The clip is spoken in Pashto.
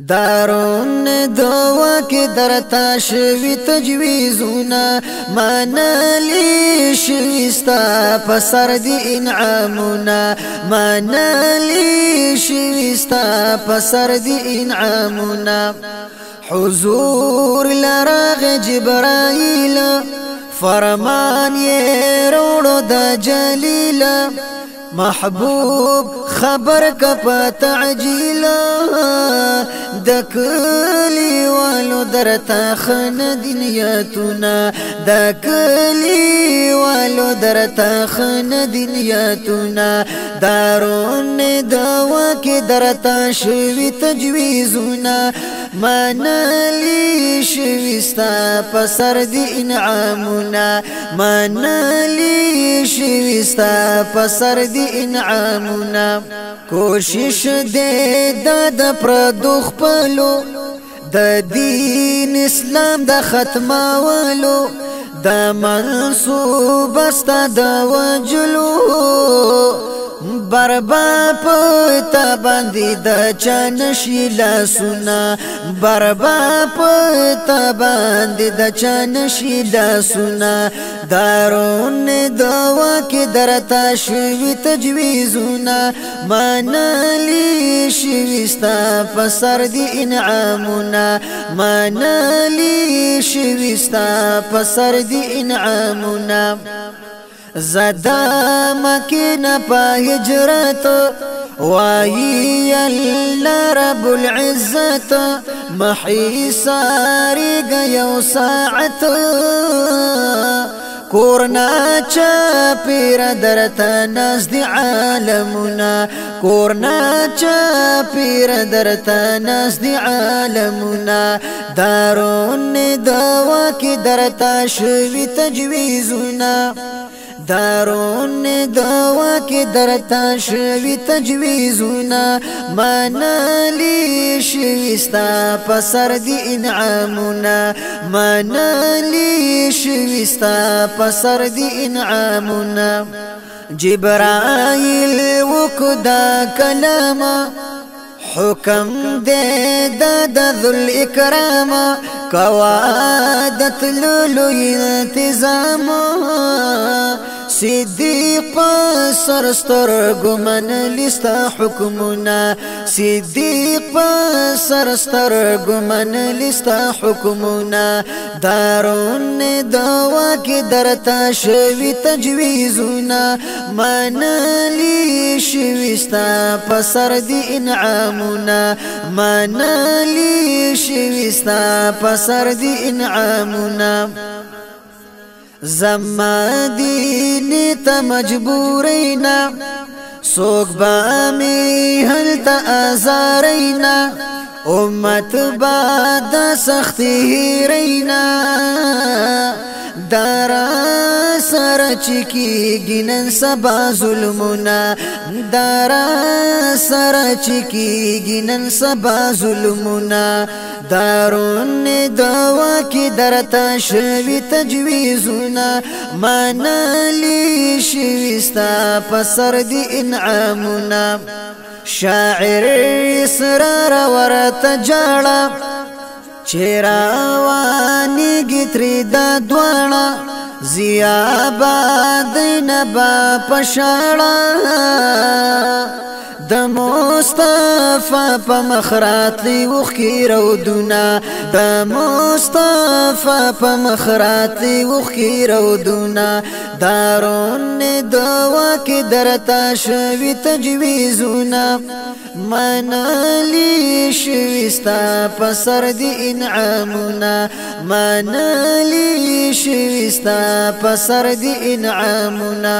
دارون دوا کې درتا شوی تجویزونه منلی شوی ستا په سر دی انعامونه منلی شوی ستا په سر دی انعامونه حضور لراغ جبرائیل فرمان یې روړو د جلیل محبوب خبر کپا تعجیل د کلی والو درتا خن دنیاتنا د کلی والو درتا خن دنیاتنا دارون دوا کې درتا شوی تجویزونه منلی شوی ستا په سر دی انعامونه منلی شوی ستا په سر دی انعامونه کوشش دې د پردو خپلو د دین اسلام د ختمولو د منصوب استا د وجلو بربا پتا باندې د چانشی لاسونه بربا پتا باندې د چانشی لاسونه دارون دوا کې درتا شوی تجویزونه منلی شوی ستا په سر دی انعامونه منلی شوی ستا په سر دی انعامونه زدا مکینا پا هجرت وایی اللہ رب العزت محی ساری گیو ساعت کورنا چاپیر درتا ناز دی عالمنا کورنا چاپیر درتا ناز دی عالمنا دارون دوا کی درتا شوی تجویزنا دارون دوا کې درتا شوی تجویزونه منلی شوی ستا په سر دی انعامونه منلی شوی ستا په سر دی انعامونه جبرائیل وکدا کلاما حکم دے د ذل اکرام کوادت لولو انتظام صدیق سرستر گمن لستا حکمنا صدیق سرستر گمن لستا حکمنا دارون دوا کی درتا شوی تجویزنا منلی شوی ستا پسر دی انعامنا منلی شوی ستا پسر دی انعامنا زما دینی تا مجبورینا سوک بامی حل تا آزارینا امت بعد سختی رینا دارا سر چکی گنن سبا ظلمنا دارا سر چکی گنن سبا ظلمنا دارون دوا کی درتا شوی تجویزنا منلی شوی ستا پسر دی انعامنا شاعر اسرار ورت جاڑا چیراوانی گتری دا دوانا زیابا دینبا پشاڑا د مصطفی په مخرات لی وخی رودونا د مصطفی په مخرات لی وخی رودونا دارون دوا کی درتا شوی تجویزونا منلی شوی ستا پسر دی انعامنا منلی شوی ستا پسر دی انعامنا